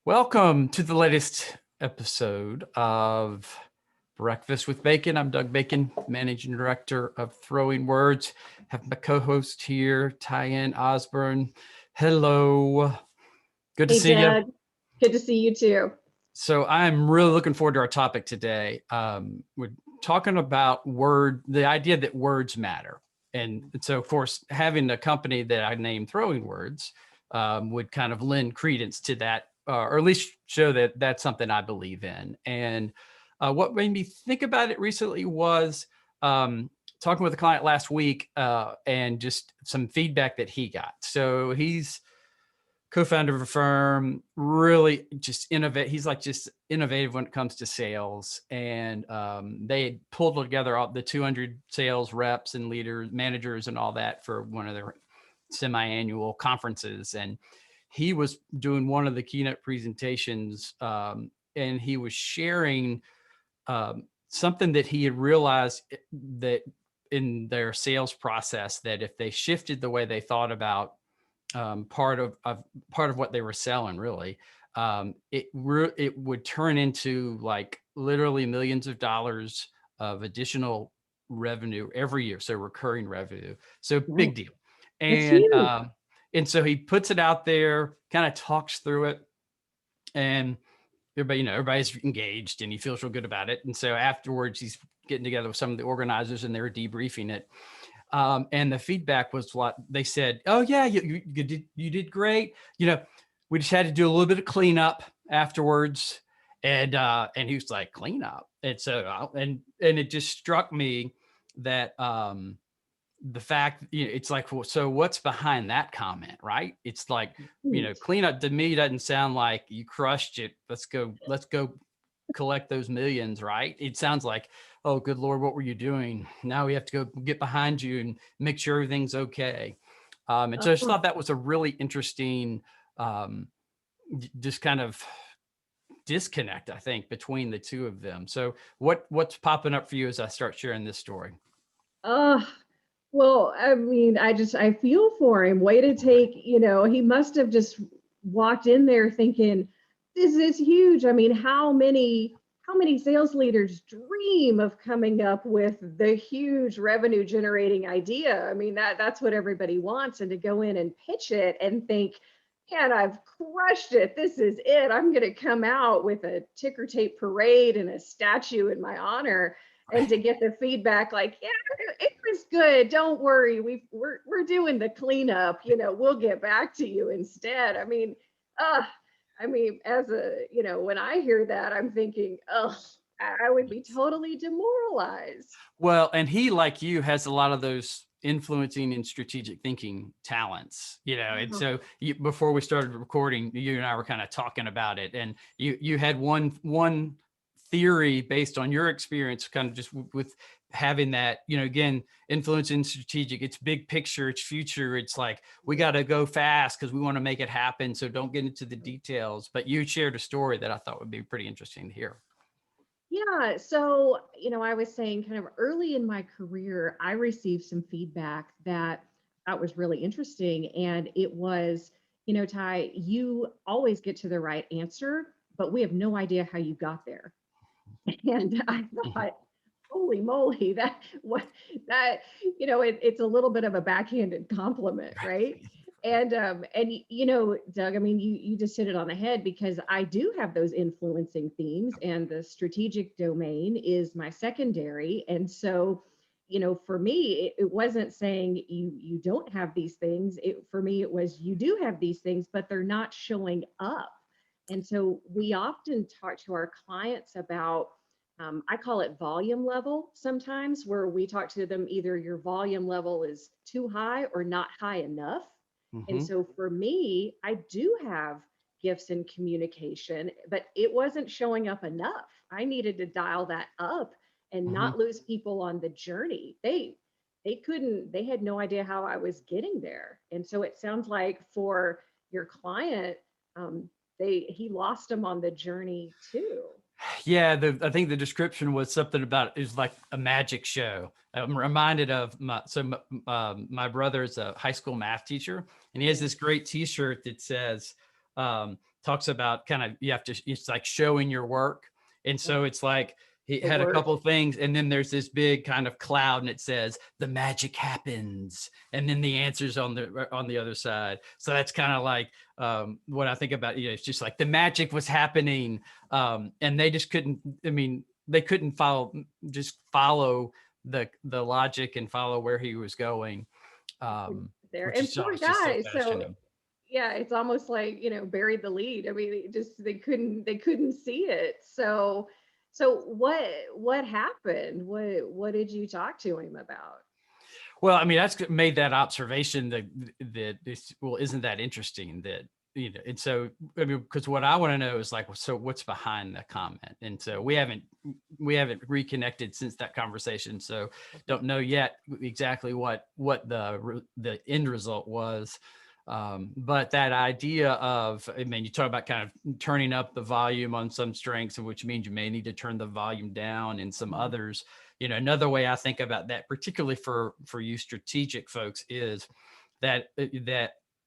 Welcome to the latest episode of Breakfast with Bacon. I'm Doug Bacon, Managing Director of Throwing Words. Have my co-host here, TyAnn Osborn. Hello. Good to Hey, see you. Doug. Good to see you too. So I'm really looking forward to our topic today. We're talking about the idea that words matter. And so, of course, having a company that I named Throwing Words would kind of lend credence to that, or at least show that that's something I believe in. And what made me think about it recently was talking with a client last week and just some feedback that he got. So he's co-founder of a firm, really just innovate. He's like just innovative when it comes to sales. And they pulled together all the 200 sales reps and leaders, managers and all that for one of their semi-annual conferences. And he was doing one of the keynote presentations and he was sharing something that he had realized that in their sales process, that if they shifted the way they thought about part of what they were selling, really, it would turn into like literally millions of dollars of additional revenue every year. So recurring revenue. So Right. big deal. That's And huge. so he puts it out there, kind of talks through it, and everybody's engaged and he feels real good about it. And so afterwards, he's getting together with some of the organizers and they're debriefing it. And the feedback was what they said. Oh yeah, you did great. We just had to do a little bit of cleanup afterwards. And he was like, cleanup. And so and it just struck me that the fact, it's like, well, so what's behind that comment, right? It's like, Huge. cleanup to me doesn't sound like you crushed it. Let's go collect those millions, right? It sounds like, oh, good Lord, what were you doing? Now we have to go get behind you and make sure everything's okay. And so I just Oh, thought that was a really interesting, just kind of disconnect, I think, between the two of them. So what's popping up for you as I start sharing this story? oh, well, I mean, I feel for him. Way to take, he must have just walked in there thinking, this is huge. I mean, how many sales leaders dream of coming up with the huge revenue generating idea? I mean, that's what everybody wants. And to go in and pitch it and think, man, I've crushed it. This is it. I'm going to come out with a ticker tape parade and a statue in my honor. And to get the feedback like, yeah, it was good. Don't worry. We're doing the cleanup. We'll get back to you instead. Uh, as when I hear that, I'm thinking, oh, I would be totally demoralized. Well, and he, like you, has a lot of those influencing and strategic thinking talents, and Oh, so before we started recording, you and I were kind of talking about it, and you had one theory based on your experience, kind of just with having that, again, influencing strategic, it's big picture, it's future, it's like we got to go fast because we want to make it happen, so don't get into the details. But you shared a story that I thought would be pretty interesting to hear. yeah. So, I was saying kind of early in my career, I received some feedback that was really interesting. And it was, Ty, you always get to the right answer, but we have no idea how you got there. And I thought, holy moly, it's a little bit of a backhanded compliment, right? And Doug, I mean, you just hit it on the head, because I do have those influencing themes, and the strategic domain is my secondary. And so, for me, it wasn't saying you don't have these things. For me, it was, you do have these things, but they're not showing up. And so we often talk to our clients about, I call it volume level sometimes, where we talk to them, either your volume level is too high or not high enough. And Mm-hmm. so for me, I do have gifts in communication, but it wasn't showing up enough. I needed to dial that up and Mm-hmm. not lose people on the journey. They had no idea how I was getting there. And so it sounds like for your client, he lost them on the journey too. Yeah, I think the description was something about it was like a magic show. I'm reminded of my brother is a high school math teacher, and he has this great T-shirt that says, talks about kind of, it's like showing your work. And so it's like, he The had a work. couple of things, and then there's this big kind of cloud, and it says the magic happens, and then the answers on the other side. So that's kind of like what I think about. It's just like the magic was happening, and they just couldn't. I mean, they couldn't follow the logic and follow where he was going, There, which and is poor always just so guy. So fascinating. yeah, it's almost like, buried the lead. I mean, they couldn't see it. So what happened? What did you talk to him about? Well, I mean, that's made that observation well, isn't that interesting that, and so, I mean, because what I want to know is like, so what's behind the comment? And so we haven't reconnected since that conversation. So don't know yet exactly what the end result was. But that idea of, I mean, you talk about kind of turning up the volume on some strengths, which means you may need to turn the volume down in some others. Another way I think about that, particularly for you strategic folks, is that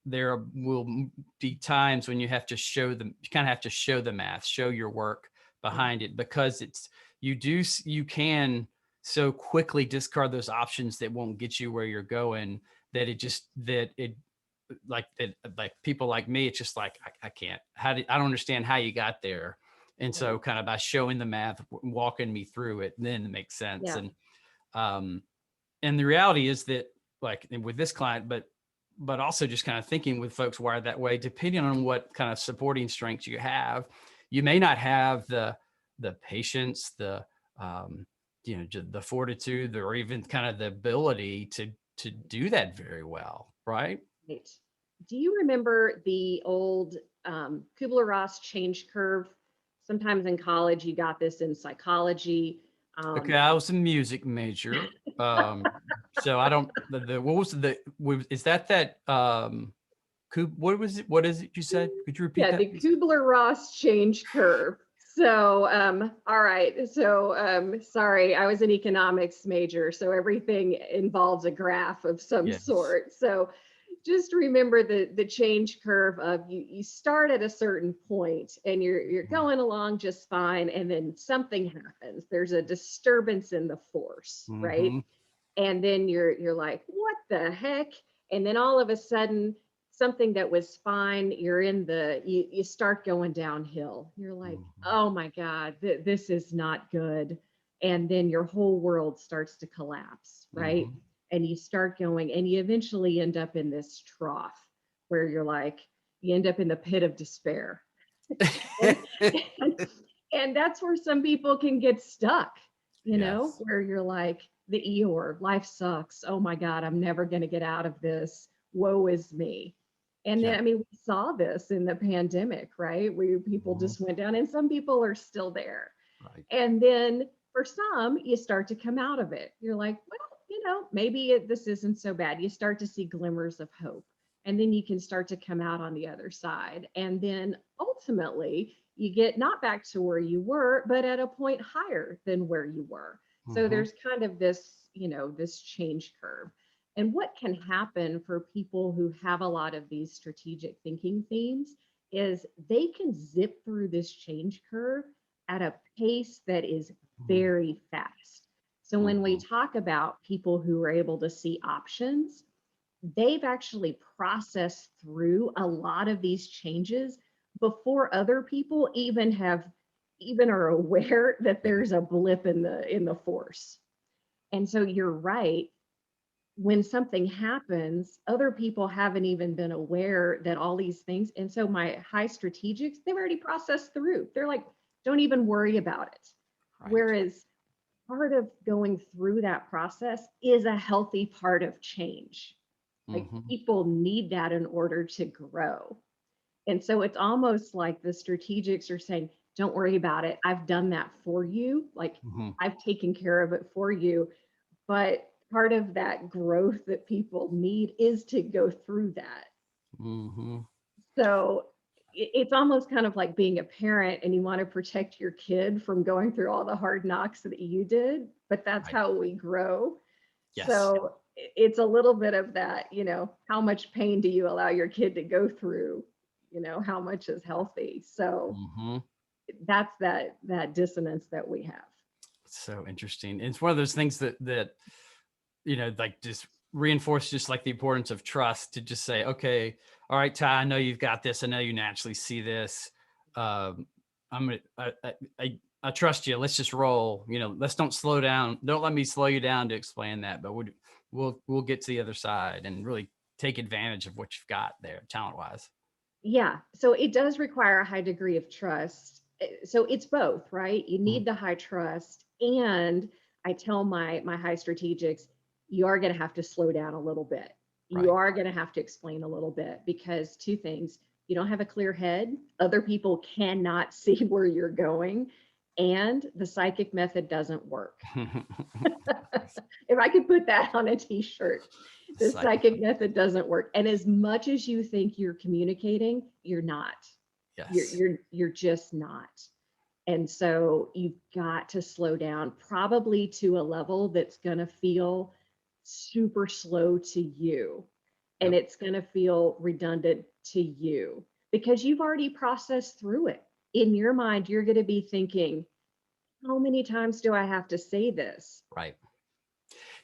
there will be times when you have to show them, you kind of have to show the math, show your work behind it, because you can so quickly discard those options that won't get you where you're going, that it like people like me, it's just like, I can't, I don't understand how you got there. And so Right. kind of by showing the math, walking me through it, then it makes sense. Yeah. Um, and the reality is that, like with this client, but also just kind of thinking with folks wired that way, depending on what kind of supporting strengths you have, you may not have the patience, um, the fortitude, or even kind of the ability to do that very well, right? Right. Do you remember the old Kubler-Ross change curve? Sometimes in college, you got this in psychology. Okay, Um, I was a music major. Um, so I don't, what was is that, what was it? What is it you said? Could you repeat yeah, that, the please? Kubler-Ross change curve. So, all right. So, sorry, I was an economics major, so everything involves a graph of some Yes. sort. So, just remember the change curve of you start at a certain point and you're going along just fine, and then something happens. There's a disturbance in the force, right? Mm-hmm. And then you're like, what the heck? And then all of a sudden, something that was fine, you start going downhill. You're like, Mm-hmm. oh my God, this is not good. And then your whole world starts to collapse, right? Mm-hmm. And you start going, and you eventually end up in this trough where you end up in the pit of despair. and, and that's where some people can get stuck, Yes. where you're like the Eeyore, life sucks. Oh my God, I'm never going to get out of this. Woe is me. And then, Yeah. I mean, we saw this in the pandemic, right? Where people Mm-hmm. just went down, and some people are still there. Right. And then for some, you start to come out of it. You're like, well, maybe this isn't so bad. You start to see glimmers of hope. And then you can start to come out on the other side. And then ultimately, you get not back to where you were, but at a point higher than where you were. So Mm-hmm. there's kind of this change curve. And what can happen for people who have a lot of these strategic thinking themes is they can zip through this change curve at a pace that is very fast. So when we Mm-hmm. talk about people who are able to see options, they've actually processed through a lot of these changes before other people even are aware that Yeah. there's a blip in the force. And so you're right, when something happens, other people haven't even been aware that all these things. And so my high strategics, they've already processed through. They're like, don't even worry about it. Right. Whereas part of going through that process is a healthy part of change. Like Mm-hmm. people need that in order to grow. And so it's almost like the strategics are saying, don't worry about it. I've done that for you. Like Mm-hmm. I've taken care of it for you. But part of that growth that people need is to go through that. Mm-hmm. So it's almost kind of like being a parent and you want to protect your kid from going through all the hard knocks that you did, but that's Right. how we grow. Yes. So it's a little bit of that, how much pain do you allow your kid to go through how much is healthy. So Mm-hmm. that's that dissonance that we have. So interesting. And it's one of those things that like just reinforce just like the importance of trust to just say, okay, all right, Ty, I know you've got this. I know you naturally see this. Um, I trust you. Let's just roll. Let's don't slow down. Don't let me slow you down to explain that. But we'll get to the other side and really take advantage of what you've got there, talent wise. Yeah. So it does require a high degree of trust. So it's both, right? You Mm-hmm. need the high trust. And I tell my high strategics, you are going to have to slow down a little bit. Right. You are going to have to explain a little bit, because two things: you don't have a clear head. Other people cannot see where you're going. And the psychic method doesn't work. If I could put that on a t-shirt, the psychic method doesn't work. And as much as you think you're communicating, you're not. Yes. You're just not. And so you've got to slow down, probably to a level that's going to feel super slow to you. And Yep. it's going to feel redundant to you, because you've already processed through it. In your mind, you're going to be thinking, how many times do I have to say this? Right.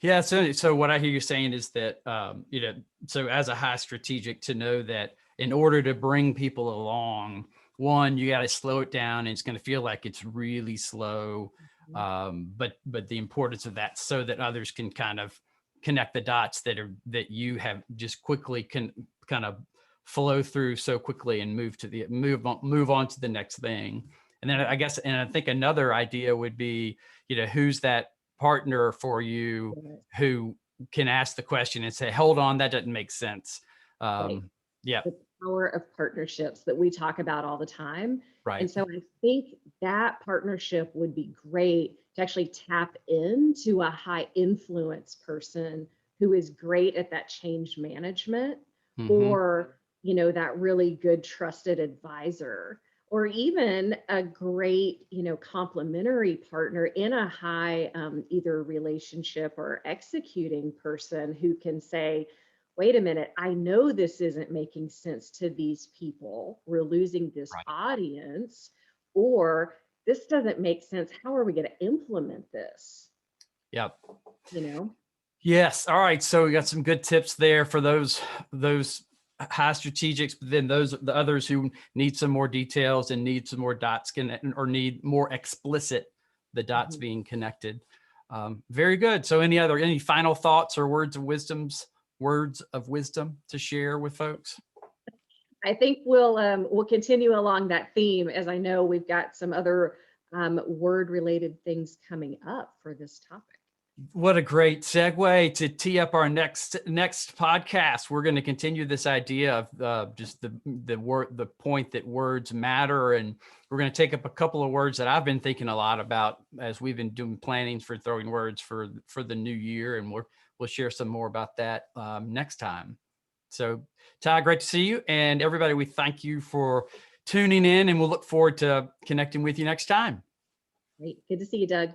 Yeah. So what I hear you saying is that, so as a high strategic, to know that in order to bring people along, one, you got to slow it down, and it's going to feel like it's really slow. But the importance of that, so that others can kind of connect the dots that you have just quickly can kind of flow through so quickly and move on to the next thing. And then I guess, and I think another idea would be, who's that partner for you who can ask the question and say, hold on, that doesn't make sense. Right. Yeah. The power of partnerships that we talk about all the time. Right. And so I think that partnership would be great to actually tap into a high influence person who is great at that change management, Mm-hmm. or, that really good trusted advisor, or even a great, complementary partner in a high either relationship or executing person who can say, wait a minute, I know this isn't making sense to these people. We're losing this Right. audience, or this doesn't make sense. How are we going to implement this? Yep. Yes. All right. So we got some good tips there for those high strategics, but then the others who need some more details and need some more dots or need more explicit, the dots Mm-hmm. being connected. Very good. So any final thoughts or words of wisdom to share with folks? I think we'll continue along that theme, as I know we've got some other word related things coming up for this topic. What a great segue to tee up our next podcast. We're going to continue this idea of just the point that words matter, and we're going to take up a couple of words that I've been thinking a lot about as we've been doing plannings for throwing words for the new year, and we'll share some more about that next time. So, Ty, great to see you, and everybody, we thank you for tuning in, and we'll look forward to connecting with you next time. Great, good to see you, Doug.